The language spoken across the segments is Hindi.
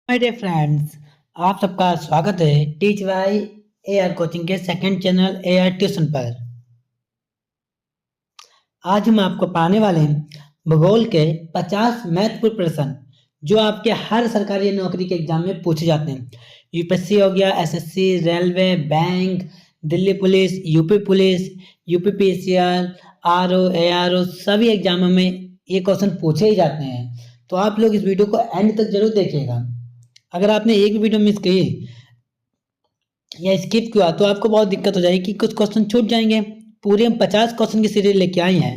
माय डियर फ्रेंड्स, आप सबका स्वागत है टीच बाय एआर कोचिंग के सेकंड चैनल एआर ट्यूशन पर। आज हम आपको पढ़ाने वाले हैं भूगोल के 50 महत्वपूर्ण प्रश्न जो आपके हर सरकारी नौकरी के एग्जाम में पूछे जाते हैं। यूपीएससी हो गया, SSC, railway, bank, Delhi police, UP PCR, RO, ARO सभी एग्जामों में ये क्वेश्चन पूछे ही जाते हैं। तो आप लोग इस वीडियो को एंड तक जरूर देखिएगा। अगर आपने एक भी वीडियो मिस की या स्किप किया तो आपको बहुत दिक्कत हो जाएगी कि कुछ क्वेश्चन छूट जाएंगे। पूरे हम 50 क्वेश्चन की सीरीज लेके आए हैं,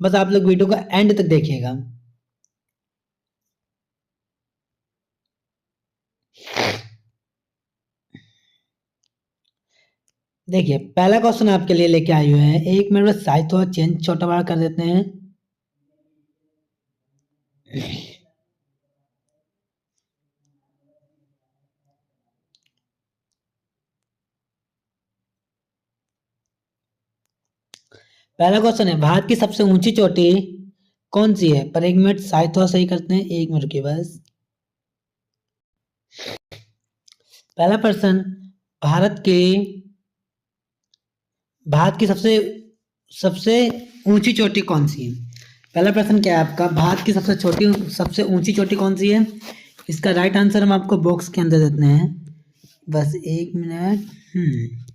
बस आप लोग वीडियो को एंड तक देखिएगा। देखिए, पहला क्वेश्चन आपके लिए लेके आए हुए हैं। एक मिनट में साइज थोड़ा चेंज छोटा बड़ा कर देते हैं। पहला क्वेश्चन है, भारत की सबसे ऊंची चोटी कौन सी है? पर एक मिनट साइज थोड़ा सही करते हैं, एक मिनट के बस। पहला प्रश्न, भारत की भारत की सबसे सबसे ऊंची चोटी कौन सी है? पहला प्रश्न क्या है आपका, भारत की सबसे ऊंची चोटी कौन सी है? इसका राइट आंसर हम आपको बॉक्स के अंदर देते हैं, बस एक मिनट।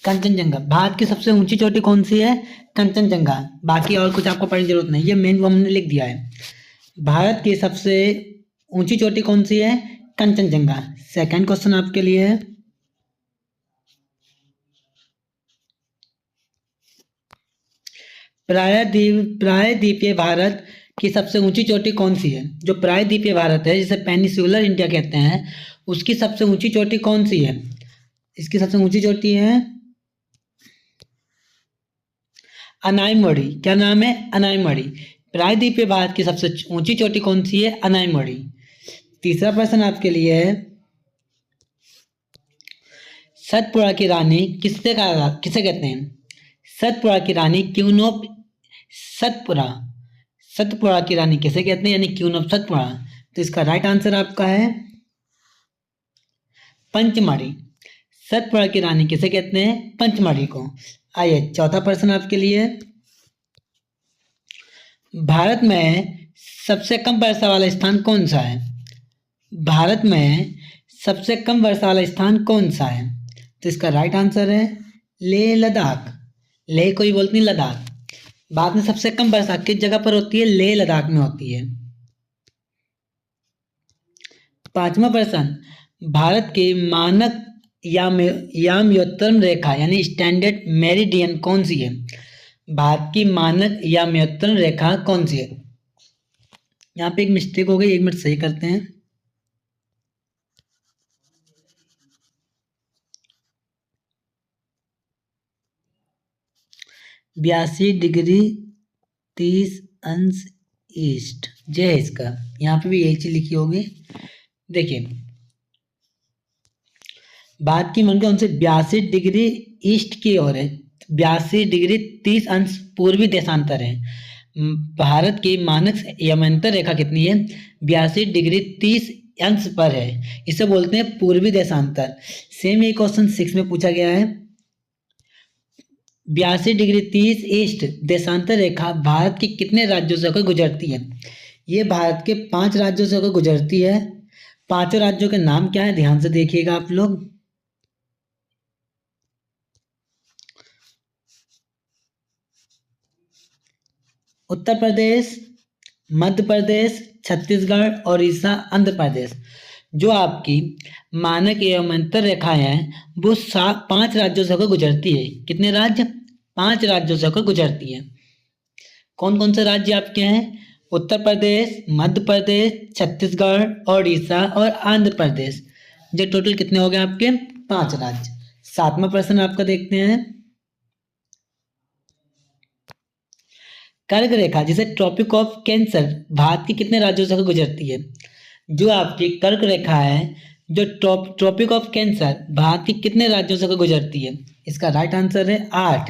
कंचनजंगा। भारत की सबसे ऊंची चोटी कौन सी है? कंचनजंगा। बाकी और कुछ आपको पढ़ने की जरूरत नहीं, ये मेन वो हमने लिख दिया है। भारत की सबसे ऊंची चोटी कौन सी है? कंचनजंगा। सेकंड क्वेश्चन आपके लिए है, प्रायद्वीपीय भारत की सबसे ऊंची चोटी कौन सी है? जो प्रायद्वीपीय भारत है, जिसे पेनिसुलर इंडिया कहते हैं, उसकी सबसे ऊंची चोटी कौन सी है? इसकी सबसे ऊंची चोटी है अनायमोड़ी। क्या नाम है? अनायमोड़ी। प्रायद्वीपीय भारत की सबसे ऊंची चोटी कौन सी है? अनायमोड़ी। तीसरा प्रश्न आपके लिए है, सतपुड़ा की रानी किसे कहते हैं? सतपुड़ा की रानी क्वीन ऑफ सतपुड़ा। सतपुड़ा की रानी किसे कहते हैं, यानी क्वीन ऑफ सतपुड़ा? तो इसका राइट आंसर आपका है पंचमढ़ी। सतपुड़ा की रानी किसे कहते हैं? पंचमढ़ी को। आइए चौथा प्रश्न आपके लिए, भारत में सबसे कम वर्षा वाला स्थान कौन सा है? भारत में सबसे कम वर्षा वाला स्थान कौन सा है? तो इसका राइट आंसर है लेह लद्दाख। लेह को ही बोलते हैं लद्दाख। भारत में सबसे कम वर्षा किस जगह पर होती है? लेह लद्दाख में होती है। पांचवा प्रश्न, भारत की मानक याम्योत्तम रेखा यानी स्टैंडर्ड मेरिडियन कौन सी है? भारत की मानक याम्योत्तम रेखा कौन सी है? यहाँ पे एक मिस्टेक हो गई, एक मिनट सही करते हैं। 82 डिग्री 30 अंश ईस्ट, जे है इसका। यहाँ पे भी यही चीज लिखी होगी। देखिए, भारत की मन उनसे 82 डिग्री ईस्ट की ओर है, 82 डिग्री 30 अंश पूर्वी देशांतर है। भारत की मानक यमंतर रेखा कितनी है? 82 डिग्री 30 अंश पर है, इसे बोलते हैं पूर्वी देशांतर। सेम ये क्वेश्चन 6 में पूछा गया है। 82 डिग्री 30 ईस्ट देशांतर रेखा भारत के कितने राज्यों से होकर गुजरती है? ये भारत के 5 राज्यों से होकर गुजरती है। 5 राज्यों के नाम क्या है, ध्यान से देखिएगा आप लोग। उत्तर प्रदेश, मध्य प्रदेश, छत्तीसगढ़, ओडिशा, आंध्र प्रदेश। जो आपकी मानक एवं अंतर रेखाएं हैं वो 5 राज्यों से होकर गुजरती है। कितने राज्य? 5 राज्यों से होकर गुजरती है। कौन कौन से राज्य आपके हैं? उत्तर प्रदेश, मध्य प्रदेश, छत्तीसगढ़, ओडिशा और आंध्र प्रदेश। ये टोटल कितने हो गए आपके? 5 राज्य। सातवां प्रश्न आपका देखते हैं, कर्क रेखा जिसे ट्रॉपिक ऑफ कैंसर भारत के कितने राज्यों से गुजरती है? जो आपकी कर्क रेखा है, जो ट्रॉपिक ऑफ कैंसर भारत के कितने राज्यों से होकर गुजरती है? इसका राइट आंसर है 8।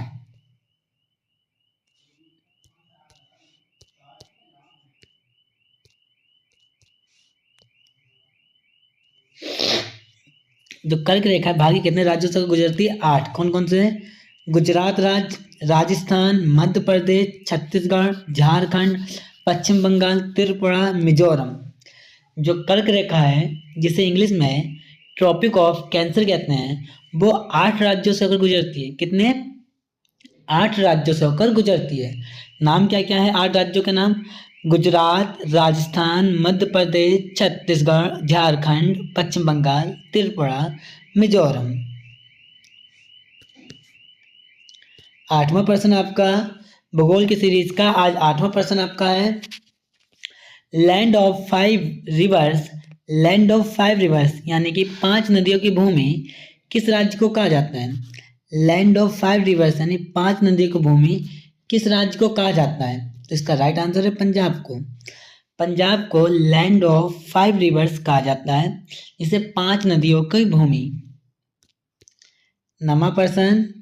जो कर्क रेखा है भारत के कितने राज्यों से गुजरती है? 8। कौन कौन से हैं? गुजरात राज्य, राजस्थान, मध्य प्रदेश, छत्तीसगढ़, झारखंड, पश्चिम बंगाल, त्रिपुरा, मिजोरम। जो कर्क रेखा है, जिसे इंग्लिश में ट्रॉपिक ऑफ कैंसर कहते हैं, वो 8 राज्यों से होकर गुजरती है। कितने? 8 राज्यों से होकर गुजरती है। नाम क्या क्या है 8 राज्यों के नाम? गुजरात, राजस्थान, मध्य प्रदेश, छत्तीसगढ़, झारखंड, पश्चिम बंगाल, त्रिपुरा, मिजोरम। 8वां प्रश्न आपका भूगोल की सीरीज का, आज 8वां प्रश्न आपका है land of 5 reverse. Land of 5 reverse यानी कि 5 नदियों की भूमि किस राज्य को कहा जाता है? लैंड ऑफ 5 रिवर्स यानी 5 नदियों की भूमि किस राज्य को कहा जाता है? तो इसका राइट आंसर है पंजाब को। पंजाब को लैंड ऑफ 5 रिवर्स कहा जाता है, इसे 5 नदियों की भूमि। 9वां प्रश्न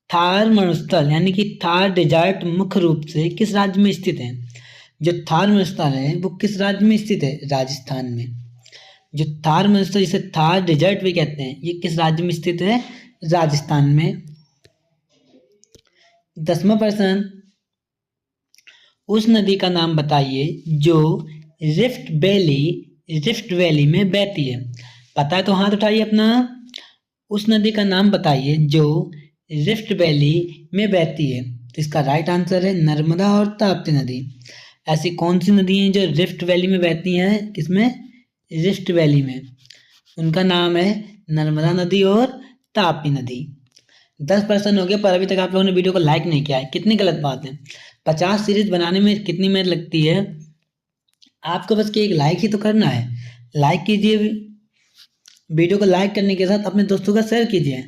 थार मरुस्थल यानी कि थार डेजर्ट मुख्य रूप से किस राज्य में स्थित है? जो थार मरुस्थल है वो किस राज्य में स्थित है? राजस्थान में। जो थार मरुस्थल जिसे थार डेजर्ट भी कहते हैं, ये किस राज्य में स्थित है? राजस्थान में। 10वां प्रश्न उस नदी का नाम बताइए जो रिफ्ट वैली में बहती है। पता है तो हाथ उठाइए अपना। उस नदी का नाम बताइए जो रिफ्ट वैली में बहती है। तो इसका राइट आंसर है नर्मदा और ताप्ती नदी। ऐसी कौन सी नदी हैं जो रिफ्ट वैली में बहती हैं? किसमें? रिफ्ट वैली में। उनका नाम है नर्मदा नदी और ताप्ती नदी। 10% हो गया, पर अभी तक आप लोगों ने वीडियो को लाइक नहीं किया है, कितनी गलत बात है। 50 सीरीज बनाने में कितनी मेहनत लगती है, आपको बस एक लाइक ही तो करना है। लाइक कीजिए, वीडियो को लाइक करने के साथ अपने दोस्तों का शेयर कीजिए।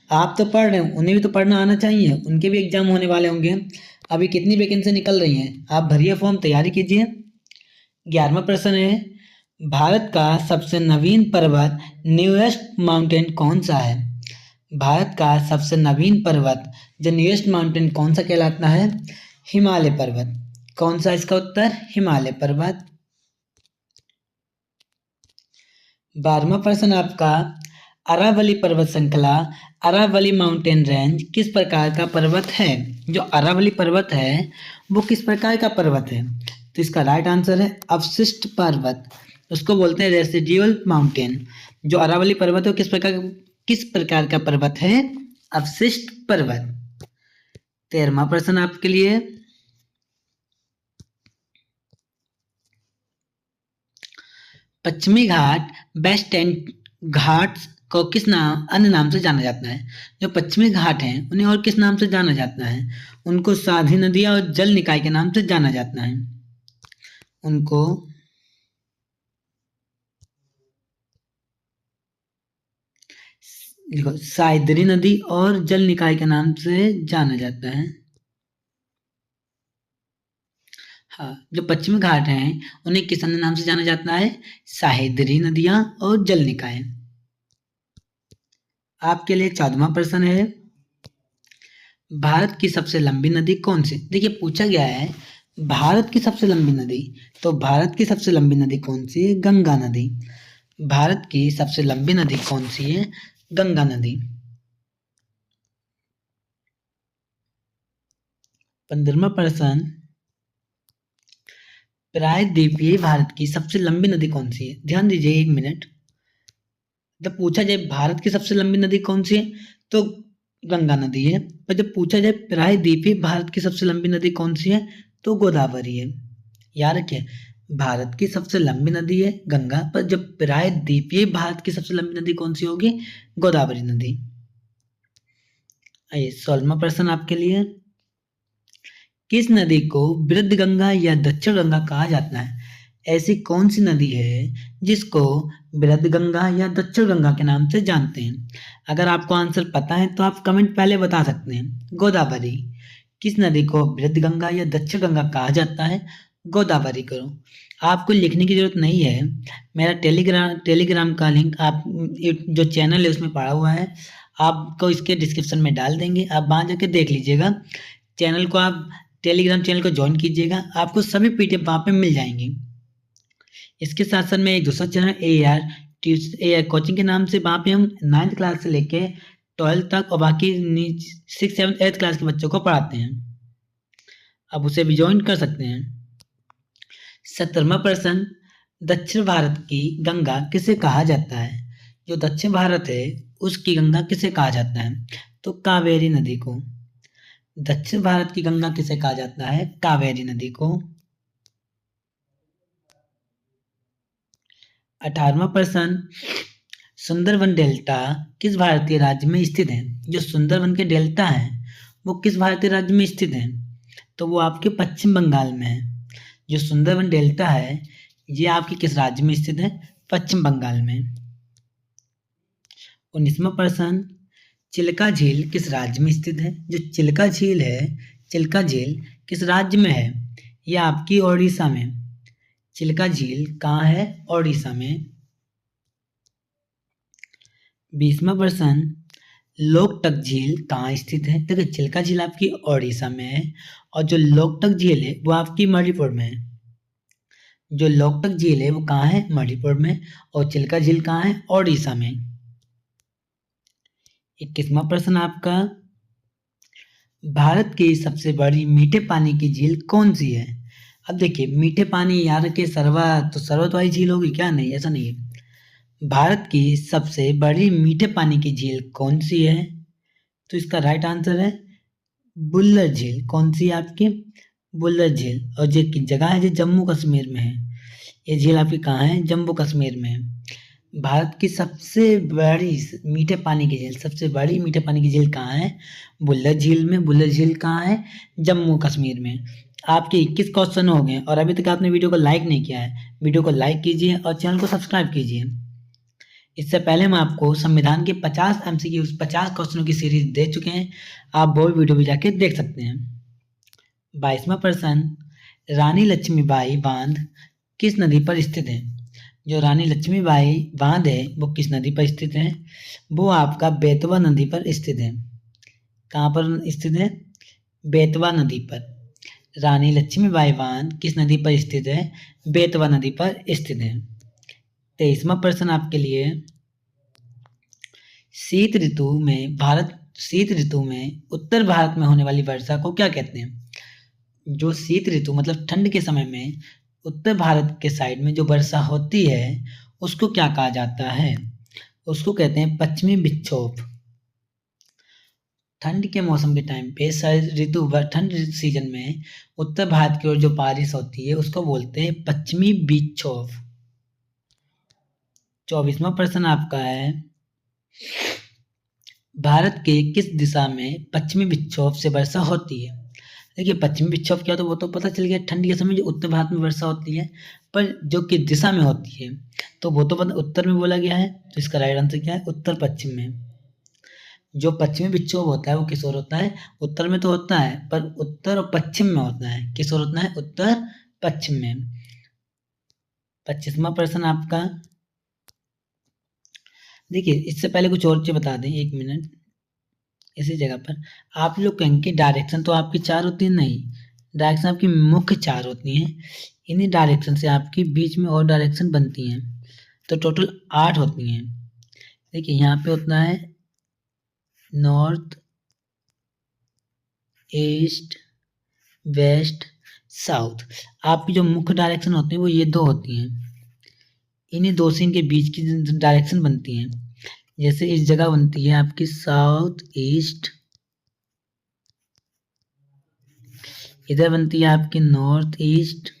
आप तो पढ़ रहे हो, उन्हें भी तो पढ़ना आना चाहिए, उनके भी एग्जाम होने वाले होंगे। अभी कितनी वैकेंसी निकल रही हैं, आप भरिए फॉर्म, तैयारी कीजिए। 11वां प्रश्न है भारत का सबसे नवीन पर्वत न्यूएस्ट माउंटेन कौन सा है? भारत का सबसे नवीन पर्वत जो न्यूएस्ट माउंटेन कौन सा कहलाता है? हिमालय पर्वत। कौन सा इसका उत्तर? हिमालय पर्वत। 12वां प्रश्न आपका अरावली पर्वत श्रृंखला, अरावली माउंटेन रेंज किस प्रकार का पर्वत है? जो अरावली पर्वत है वो किस प्रकार का पर्वत है? तो इसका राइट आंसर है अवशिष्ट पर्वत, उसको बोलते हैं रेसिड्यूअल माउंटेन। जो अरावली पर्वत है वो किस प्रकार का पर्वत है? अवशिष्ट पर्वत। 13वां प्रश्न आपके लिए पश्चिमी घाट वेस्ट एंड घाट्स को किस नाम अन्य नाम से जाना जाता है? जो पश्चिमी घाट हैं उन्हें और किस नाम से जाना जाता है? उनको साधी नदियां और जल निकाय के नाम से जाना जाता है। उनको देखो साइदरी नदी और जल निकाय के नाम से जाना जाता है। हाँ, जो पश्चिमी घाट हैं उन्हें किस अन्य नाम से जाना जाता है? साहिदरी नदियां और जल निकाय। आपके लिए 14वां प्रश्न है भारत की सबसे लंबी नदी कौन सी? देखिए पूछा गया है भारत की सबसे लंबी नदी, तो भारत की सबसे लंबी नदी कौन सी है? गंगा नदी। भारत की सबसे लंबी नदी कौन सी है? गंगा नदी। 15वां प्रश्न प्रायद्वीपीय भारत की सबसे लंबी नदी कौन सी है? ध्यान दीजिए 1 मिनट। जब पूछा जाए भारत की सबसे लंबी नदी कौन सी है तो गंगा नदी है, पर जब पूछा जाए प्रायद्वीपीय भारत की सबसे लंबी नदी कौन सी है तो गोदावरी है। याद रखिए भारत की सबसे लंबी नदी है गंगा, पर जब प्रायद्वीपीय भारत की सबसे लंबी नदी कौन सी होगी? गोदावरी नदी। आइए 16वां प्रश्न आपके लिए किस नदी को वृद्ध गंगा या दक्षिण गंगा कहा जाता है? ऐसी कौन सी नदी है जिसको वृद्ध गंगा या दक्षिण गंगा के नाम से जानते हैं? अगर आपको आंसर पता है तो आप कमेंट पहले बता सकते हैं। गोदावरी। किस नदी को वृद्ध गंगा या दक्षिण गंगा कहा जाता है? गोदावरी करो। आपको लिखने की ज़रूरत नहीं है। मेरा टेलीग्राम का लिंक आप जो चैनल है उसमें पड़ा हुआ है, आपको इसके डिस्क्रिप्शन में डाल देंगे, आप वहाँ जाके देख लीजिएगा। चैनल को आप टेलीग्राम चैनल को ज्वाइन कीजिएगा, आपको सभी पीडीएफ वहाँ पे मिल जाएंगी। इसके साथ साथ में एक दूसरा चैनल ए आर कोचिंग के नाम से, वहाँ पे हम 9th क्लास से लेके 12th तक और बाकी 6th 7th 8th क्लास के बच्चों को पढ़ाते हैं, आप उसे भी ज्वाइन कर सकते हैं। 17वां प्रश्न, दक्षिण भारत की गंगा किसे कहा जाता है? जो दक्षिण भारत है उसकी गंगा किसे कहा जाता है? तो कावेरी नदी को। दक्षिण भारत की गंगा किसे कहा जाता है? कावेरी नदी को। 18वां प्रश्न, सुंदरबन डेल्टा किस भारतीय राज्य में स्थित है? जो सुंदरबन के डेल्टा है वो किस भारतीय राज्य में स्थित है? तो वो आपके पश्चिम बंगाल में है। जो सुंदरबन डेल्टा है ये आपके किस राज्य में स्थित है? पश्चिम बंगाल में। 19वां प्रश्न, चिल्का झील किस राज्य में स्थित है? जो चिल्का झील है, चिल्का झील किस राज्य में है? ये आपकी ओडिशा में। चिल्का झील कहाँ है? ओडिशा में। 20वां प्रश्न, लोकटक झील कहाँ स्थित है? देखिए चिल्का झील आपकी ओडिशा में है और जो लोकटक झील है वो आपकी मणिपुर में है। जो लोकटक झील है वो कहाँ है? मणिपुर में। और चिल्का झील कहाँ है? ओडिशा में। 21वां प्रश्न आपका, भारत की सबसे बड़ी मीठे पानी की झील कौन सी है? अब देखिए मीठे पानी यार के सरवत वाली झील होगी क्या? नहीं, ऐसा नहीं है। भारत की सबसे बड़ी मीठे पानी की झील कौन सी है? तो इसका राइट आंसर है बुल्लर झील। कौन सी है आपकी? बुल्लर झील। और जो की जगह है जो जम्मू कश्मीर में है। ये झील आपकी कहाँ है? जम्मू कश्मीर में है। भारत की सबसे बड़ी मीठे पानी की झील, सबसे बड़ी मीठे पानी की झील कहाँ है? बुल्लर झील में। बुल्लर झील कहाँ है? जम्मू कश्मीर में। आपके 21 क्वेश्चन हो गए और अभी तक आपने वीडियो को लाइक नहीं किया है, वीडियो को लाइक कीजिए और चैनल को सब्सक्राइब कीजिए। इससे पहले हम आपको संविधान के 50 MCQ 50 क्वेश्चनों की सीरीज दे चुके हैं, आप वो वीडियो भी जाके देख सकते हैं। 22वां प्रश्न, रानी लक्ष्मीबाई बांध किस नदी पर स्थित है? जो रानी लक्ष्मीबाई बांध है वो किस नदी पर स्थित है? वो आपका बेतवा नदी पर स्थित है। कहाँ पर स्थित है? बेतवा नदी पर। रानी लक्ष्मीबाई बांध किस नदी पर स्थित है? बेतवा नदी पर स्थित है। 23वां प्रश्न आपके लिए, शीत ऋतु में उत्तर भारत में होने वाली वर्षा को क्या कहते हैं? जो शीत ऋतु मतलब ठंड के समय में उत्तर भारत के साइड में जो वर्षा होती है उसको क्या कहा जाता है? उसको कहते हैं पश्चिमी विक्षोभ। ठंड के मौसम के टाइम पे ठंड सीजन में उत्तर भारत की ओर जो बारिश होती है उसको बोलते हैं पश्चिमी विक्षोभ। 24वां प्रश्न आपका है, भारत के किस दिशा में पश्चिमी विक्षोभ से वर्षा होती है? देखिए पश्चिमी विक्षोभ क्या, तो वो तो पता चल गया, ठंड के समय जो उत्तर भारत में वर्षा होती है, पर जो किस दिशा में होती है तो वो तो पता उत्तर में बोला गया है। तो इसका राइट आंसर क्या है? उत्तर पश्चिम में। जो पश्चिमी विक्षोभ होता है वो किस ओर होता है? उत्तर में तो होता है पर उत्तर और पश्चिम में होता है। किस ओर होता है? उत्तर पश्चिम में। 25वां प्रश्न आपका, देखिए इससे पहले कुछ और चीज बता दें, 1 मिनट। इसी जगह पर आप लोग कहेंगे डायरेक्शन तो आपकी 4 होती है, नहीं, डायरेक्शन आपकी मुख्य 4 होती हैं। इन्हीं डायरेक्शन से आपकी बीच में और डायरेक्शन बनती हैं, तो टोटल 8 होती हैं। देखिए यहाँ पे होता है नॉर्थ, ईस्ट, वेस्ट, साउथ। आपकी जो मुख्य डायरेक्शन होती है वो ये 2 होती हैं। इन्हीं 2 से इनके बीच की डायरेक्शन बनती हैं। जैसे इस जगह बनती है आपकी साउथ ईस्ट, इधर बनती है आपकी नॉर्थ ईस्ट,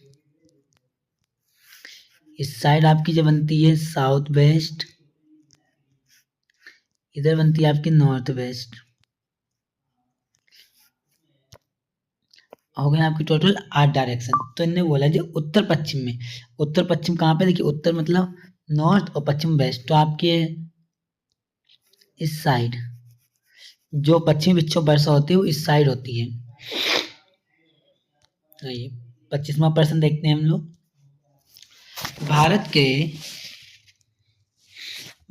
इस साइड आपकी जो बनती है साउथ वेस्ट, इधर बनती है आपकी नॉर्थ वेस्ट। हो गया आपकी टोटल 8 डायरेक्शन। तो इन्होंने बोला जो उत्तर पश्चिम में, उत्तर पश्चिम कहाँ पे? देखिए उत्तर मतलब नॉर्थ और पश्चिम वेस्ट, तो आपके इस साइड जो पश्चिमी विक्षोभ वर्षा होती है वो इस साइड होती है। आइए 25वां प्रश्न देखते हैं हम लोग।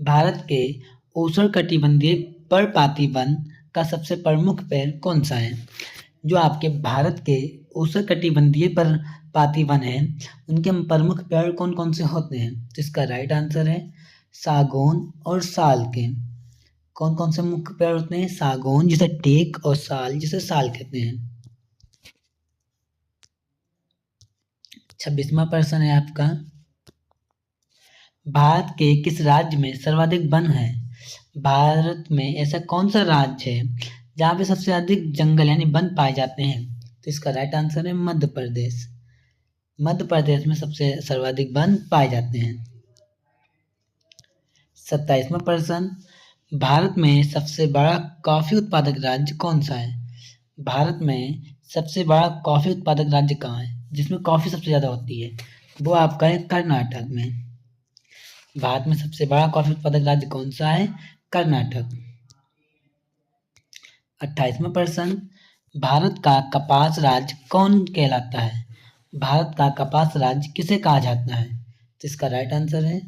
भारत के उष्णकटिबंधीय पर्णपाती वन का सबसे प्रमुख पेड़ कौन सा है? जो आपके भारत के उष्णकटिबंधीय पर्णपाती वन है, उनके प्रमुख पेड़ कौन कौन से होते हैं? तो इसका राइट आंसर है सागौन और साल के। कौन कौन से मुख्य पेड़ होते हैं? सागौन जिसे टेक और साल जिसे साल कहते हैं। 26वां प्रश्न है आपका। भारत के किस राज्य में सर्वाधिक वन है? भारत में ऐसा कौन सा राज्य है जहाँ पे सबसे अधिक जंगल यानी वन पाए जाते हैं? तो इसका राइट आंसर है मध्य प्रदेश। मध्य प्रदेश में सबसे सर्वाधिक वन पाए जाते हैं। 27वां प्रश्न। भारत में सबसे बड़ा कॉफी उत्पादक राज्य कौन सा है? भारत में सबसे बड़ा कॉफी उत्पादक राज्य कहाँ है जिसमें कॉफी सबसे ज्यादा होती है? वो आपका है कर्नाटक में। भारत में सबसे बड़ा कॉफी उत्पादक राज्य कौन सा है? कर्नाटक। 28वां प्रश्न। भारत का कपास राज्य कौन कहलाता है? भारत का कपास राज्य किसे कहा जाता है? तो इसका राइट आंसर है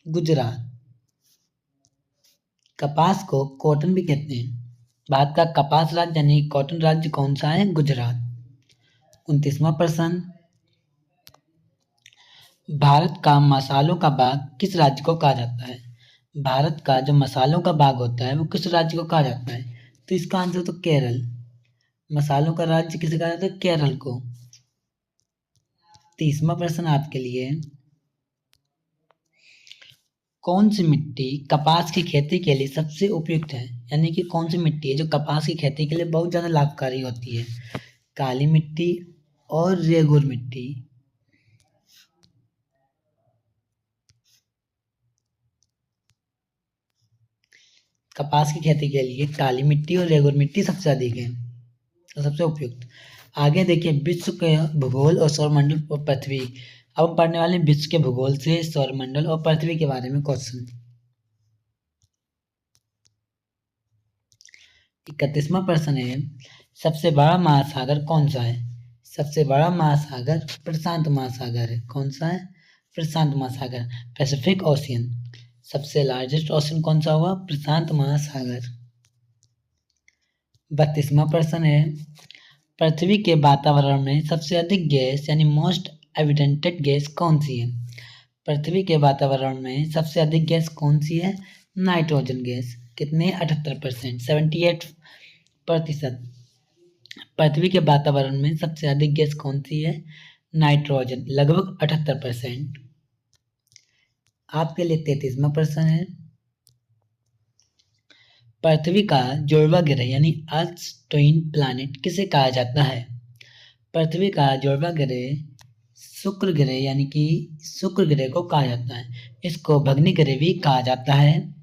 गुजरात। कपास को कॉटन भी कहते हैं। भारत का कपास राज्य यानी कॉटन राज्य कौन सा है? गुजरात। 29वां प्रश्न। भारत का मसालों का बाग किस राज्य को कहा जाता है? भारत का जो मसालों का बाग होता है वो किस राज्य को कहा जाता है? तो इसका आंसर तो केरल। मसालों का राज्य किसे कहा जाता है? केरल को। 30वां प्रश्न आपके लिए। कौन सी मिट्टी कपास की खेती के लिए सबसे उपयुक्त है? यानी कि कौन सी मिट्टी है जो कपास की खेती के लिए बहुत ज़्यादा लाभकारी होती है? काली मिट्टी और रेगुर मिट्टी। कपास की खेती के लिए काली मिट्टी और रेगुर मिट्टी सबसे अधिक है और सबसे उपयुक्त। आगे देखिए विश्व के भूगोल और सौरमंडल और पृथ्वी। अब हम पढ़ने वाले हैं विश्व के भूगोल से सौरमंडल और पृथ्वी के बारे में क्वेश्चन। 31वां प्रश्न है। सबसे बड़ा महासागर कौन सा है? सबसे बड़ा महासागर प्रशांत महासागर है। कौन सा है? प्रशांत महासागर, पैसिफिक ओशियन। सबसे लार्जेस्ट ओशियन कौन सा हुआ? प्रशांत महासागर। 32वां प्रश्न है। पृथ्वी के वातावरण में सबसे अधिक गैस यानी मोस्ट एविडेंटेड गैस कौन सी है? पृथ्वी के वातावरण में सबसे अधिक गैस कौन सी है? Nitrogen gas. कितने? 78%, 78%। पृथ्वी के वातावरण में सबसे अधिक गैस कौन सी है? नाइट्रोजन, लगभग 78%। आपके लिए 33वां प्रश्न है। पृथ्वी का जुड़वा ग्रह यानी अर्थ ट्विन प्लैनेट किसे कहा जाता है? पृथ्वी का जुड़वा ग्रह शुक्र ग्रह यानी कि शुक्र ग्रह को कहा जाता है। इसको भग्नि ग्रह भी कहा जाता है।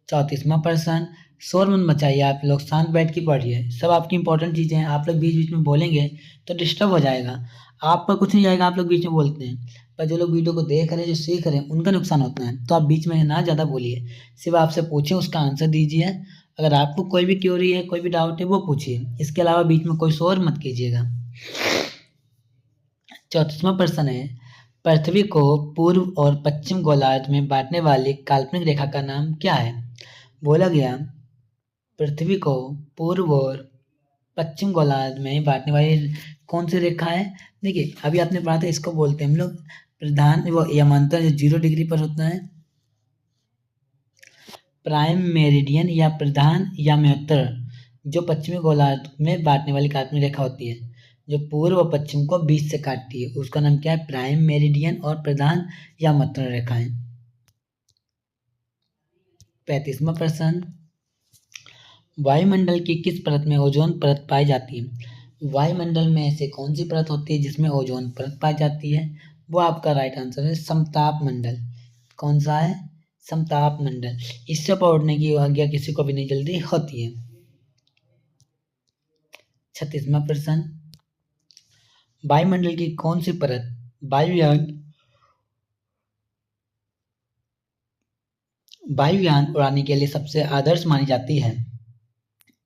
34वां प्रश्न। शोर मत मचाइए, आप लोग शांत बैठ के पढ़िए। सब आपकी इंपॉर्टेंट चीज़ें हैं। आप लोग बीच बीच में बोलेंगे तो डिस्टर्ब हो जाएगा। आपका कुछ नहीं जाएगा, आप लोग बीच में बोलते हैं, पर जो लोग वीडियो को देख रहे हैं, जो सीख रहे हैं, उनका नुकसान होता है। तो आप बीच में ना ज़्यादा बोलिए, सिर्फ आपसे पूछें उसका आंसर दीजिए। अगर आपको कोई भी क्वेरी है, कोई भी डाउट है, वो पूछिए। इसके अलावा बीच में कोई शोर मत कीजिएगा। 34वां प्रश्न है। पृथ्वी को पूर्व और पश्चिम गोलार्ध में बांटने वाली काल्पनिक रेखा का नाम क्या है? बोला गया पृथ्वी को पूर्व और पश्चिम गोलार्ध में बांटने वाली कौन सी रेखा है? देखिए अभी आपने पढ़ा था, इसको बोलते हैं हम लोग प्रधान वो यमांतर जो 0 डिग्री पर होता है, प्राइम मेरिडियन या प्रधान याम्योत्तर जो पश्चिमी गोलार्ध में बांटने वाली काल्पनिक रेखा होती है, जो पूर्व और पश्चिम को बीच से काटती है, उसका नाम क्या है? प्राइम मेरिडियन और प्रधान याम्योत्तर रेखाएं। 35वां प्रश्न। वायुमंडल की किस परत में ओजोन परत पाई जाती है? वायुमंडल में ऐसे कौन सी परत होती है जिसमें ओजोन परत पाई जाती है? वो आपका राइट आंसर है समताप मंडल। कौन सा है? समताप मंडल। इससे पढ़ने की आज्ञा किसी को भी नहीं जल्दी होती है। 36वां प्रश्न। वायुमंडल की कौन सी परत वायुयान उड़ाने के लिए सबसे आदर्श मानी जाती है?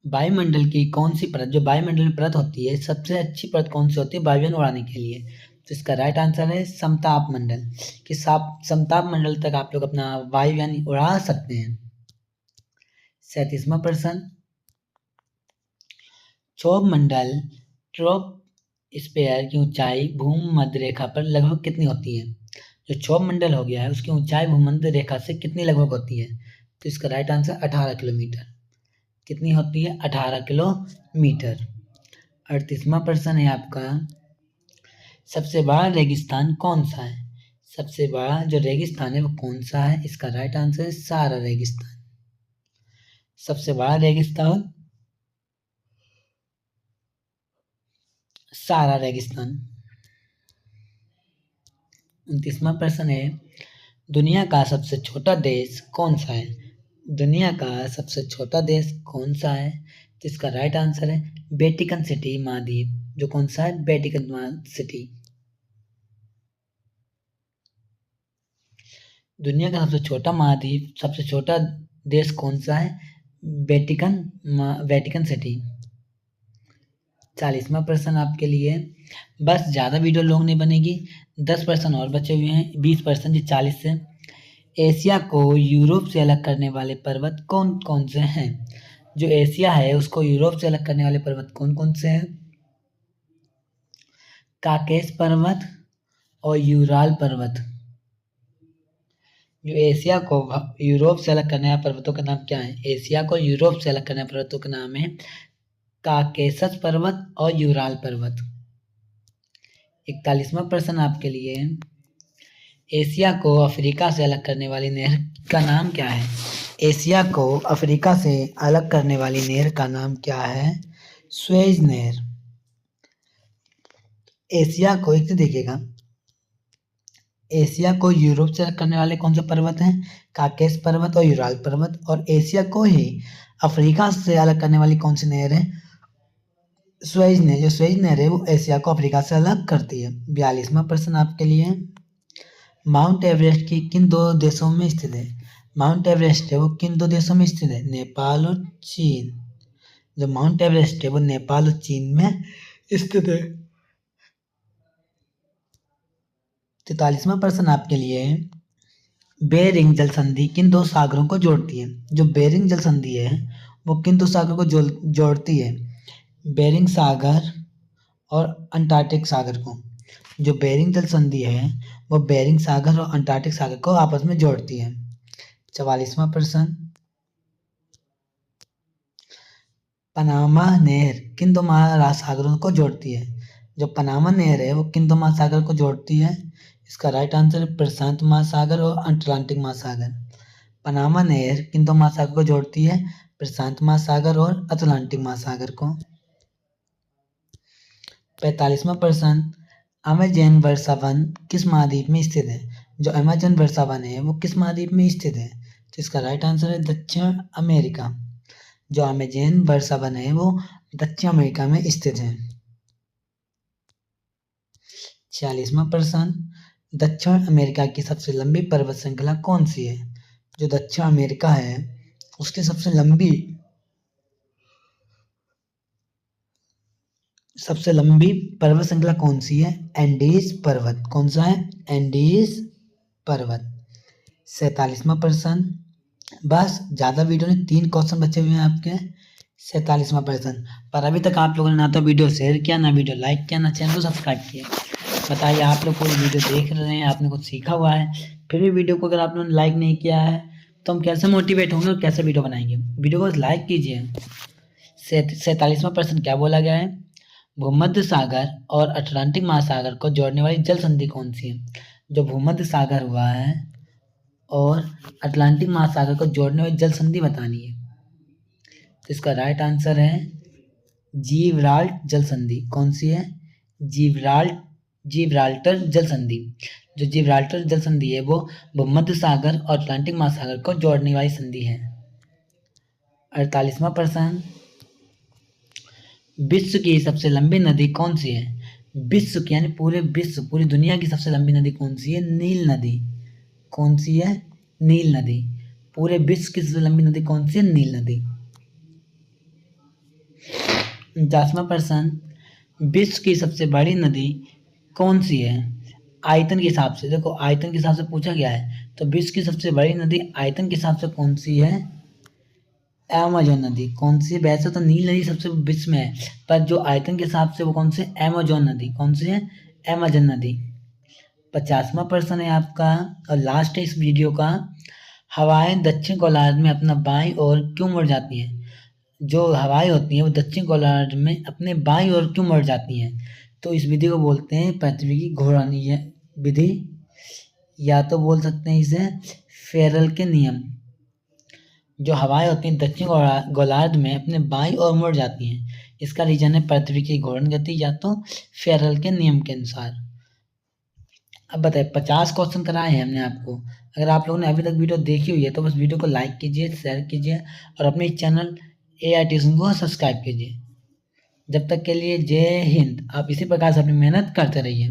वायुमंडल की कौन सी परत, जो वायुमंडल में परत होती है, सबसे अच्छी परत कौन सी होती है वायुयान उड़ाने के लिए? तो इसका राइट आंसर है समताप मंडल। कि समताप मंडल तक आप लोग अपना वायुयान उड़ा सकते हैं। 37वां प्रश्न, क्षोभ मंडल ट्रोपोस्फियर की ऊंचाई भूमध्य रेखा पर लगभग कितनी होती है? जो क्षोभ मंडल हो गया है उसकी ऊंचाई भूमध्य रेखा से कितनी लगभग होती है? तो इसका राइट आंसर 18 किलोमीटर। कितनी होती है? 18 किलोमीटर। 38वां प्रश्न है आपका, सबसे बड़ा रेगिस्तान कौन सा है? सबसे बड़ा जो रेगिस्तान है वो कौन सा है? इसका राइट आंसर है सहारा रेगिस्तान। सबसे बड़ा रेगिस्तान सहारा रेगिस्तान। 29वां प्रश्न है, दुनिया का सबसे छोटा देश कौन सा है? दुनिया का सबसे छोटा देश कौन सा है? तो इसका राइट आंसर है वेटिकन सिटी महाद्वीप। जो कौन सा है? Vatican city. दुनिया का सबसे छोटा महाद्वीप, सबसे छोटा देश कौन सा है? Vatican city. 40वां प्रश्न आपके लिए, बस ज़्यादा वीडियो लॉन्ग नहीं बनेगी, 10% और बचे हुए हैं, 20% जी 40 से। एशिया को यूरोप से अलग करने वाले पर्वत कौन कौन से हैं? जो एशिया है उसको यूरोप से अलग करने वाले पर्वत कौन कौन से हैं? काकेश पर्वत और यूराल पर्वत। जो एशिया को यूरोप से अलग करने वाले पर्वतों का नाम क्या है? एशिया को यूरोप से अलग करने वाले पर्वतों का नाम है काकेशस पर्वत और यूराल पर्वत। 41वां प्रश्न आपके लिए, एशिया को अफ्रीका से अलग करने वाली नहर का नाम क्या है? एशिया को अफ्रीका से अलग करने वाली नहर का नाम क्या है? स्वेज नहर। एशिया को एक देखिएगा, एशिया को यूरोप से अलग करने वाले कौन से पर्वत हैं? काकेश पर्वत और यूराल पर्वत। और एशिया को ही अफ्रीका से अलग करने वाली कौन सी नहर है? स्वेज नहर। जो स्वेज नहर है वो एशिया को अफ्रीका से अलग करती है। 42वां प्रश्न आपके लिए, माउंट एवरेस्ट की किन दो देशों में स्थित है? माउंट एवरेस्ट है वो किन दो देशों में स्थित है? नेपाल और चीन। जो माउंट एवरेस्ट है वो नेपाल और चीन में स्थित है। 43वां प्रश्न आपके लिए, बेरिंग जल संधि किन दो सागरों को जोड़ती है? जो बेरिंग जल संधि है वो किन दो सागरों को जोड़ती है? बेरिंग सागर और अंटार्कटिक सागर को। जो बेरिंग जल संधि है वो बेरिंग सागर और अंटार्कटिक सागर को आपस में जोड़ती है। 44वां प्रश्न, पनामा नहर किन दो महासागरों को जोड़ती है? जो पनामा नहर है वो किन दो महासागर को जोड़ती है? इसका राइट आंसर है प्रशांत महासागर और अटलांटिक महासागर। पनामा नहर किन दो महासागर को जोड़ती है? प्रशांत महासागर और अटलांटिक महासागर को। 45वां प्रश्न, अमेजन वर्षा वन किस महाद्वीप में स्थित है? जो अमेजन वर्षा वन है वो किस महाद्वीप में स्थित है? तो इसका राइट आंसर है दक्षिण अमेरिका। जो अमेजन वर्षा वन है वो दक्षिण अमेरिका में स्थित है। 46वां प्रश्न, दक्षिण अमेरिका की सबसे लंबी पर्वत श्रृंखला कौन सी है? जो दक्षिण अमेरिका है उसकी सबसे लंबी पर्वत श्रृंखला कौन सी है? एंडीज पर्वत। कौन सा है? एंडीज पर्वत। 47वां प्रश्न, बस ज़्यादा वीडियो नहीं, 3 क्वेश्चन बचे हुए हैं आपके। 47वां प्रश्न, पर अभी तक आप लोगों ने ना तो वीडियो शेयर किया, ना वीडियो लाइक किया, ना चैनल को सब्सक्राइब किया। बताइए, आप लोग पूरी वीडियो देख रहे हैं, आपने कुछ सीखा हुआ है, फिर भी वीडियो को अगर आप लोगों ने लाइक नहीं किया है तो हम कैसे मोटिवेट होंगे और कैसे वीडियो बनाएंगे? वीडियो को लाइक कीजिए। 47वां प्रश्न क्या बोला गया है? भूमध्य सागर और अटलांटिक महासागर को जोड़ने वाली जल संधि कौन सी है? जो भूमध्य सागर हुआ है और अटलांटिक महासागर को जोड़ने वाली जल संधि बतानी है। तो इसका राइट आंसर है जीब्राल्टर जल संधि। कौन सी है? जिब्राल्टर जल संधि। जो जिब्राल्टर जल संधि है वो भूमध्य सागर और अटलांटिक महासागर को जोड़ने वाली संधि है। 48वां प्रश्न, विश्व की सबसे लंबी नदी कौन सी है? विश्व की यानी पूरी दुनिया की सबसे लंबी नदी कौन सी है? नील नदी। कौन सी है? नील नदी। पूरे विश्व की सबसे लंबी नदी कौन सी है? नील नदी। 50वां प्रश्न, विश्व की सबसे बड़ी नदी कौन सी है? आयतन के हिसाब से, देखो आयतन के हिसाब से पूछा गया है, तो विश्व की सबसे बड़ी नदी आयतन के हिसाब से कौन सी है? अमेजोन नदी। कौन सी? वैसे तो नील नदी सबसे विश्व में है, पर जो आयतन के हिसाब से वो कौन सी? अमेजोन नदी। कौन सी है? अमेजोन नदी। 50वां प्रश्न है आपका और लास्ट है इस वीडियो का, हवाएं दक्षिण गोलार्ध में अपना बाईं ओर क्यों मुड़ जाती हैं? जो हवाएं होती हैं वो दक्षिण गोलार्ध में अपने बाईं ओर क्यों मुड़ जाती हैं? तो इस विधि को बोलते हैं पृथ्वी की घूर्णनीय विधि, या तो बोल सकते हैं इसे फेरल के नियम। जो हवाएं होती हैं दक्षिण गोलार्ध में अपने बाईं ओर मुड़ जाती हैं, इसका रीजन है पृथ्वी की घूर्णन गति या तो फेरल के नियम के अनुसार। अब बताइए 50 क्वेश्चन कराए हैं हमने आपको। अगर आप लोगों ने अभी तक वीडियो देखी हुई है तो बस वीडियो को लाइक कीजिए, शेयर कीजिए और अपने चैनल AI ट्यूशन को सब्सक्राइब कीजिए। जब तक के लिए जय हिंद। आप इसी प्रकार से अपनी मेहनत करते रहिए।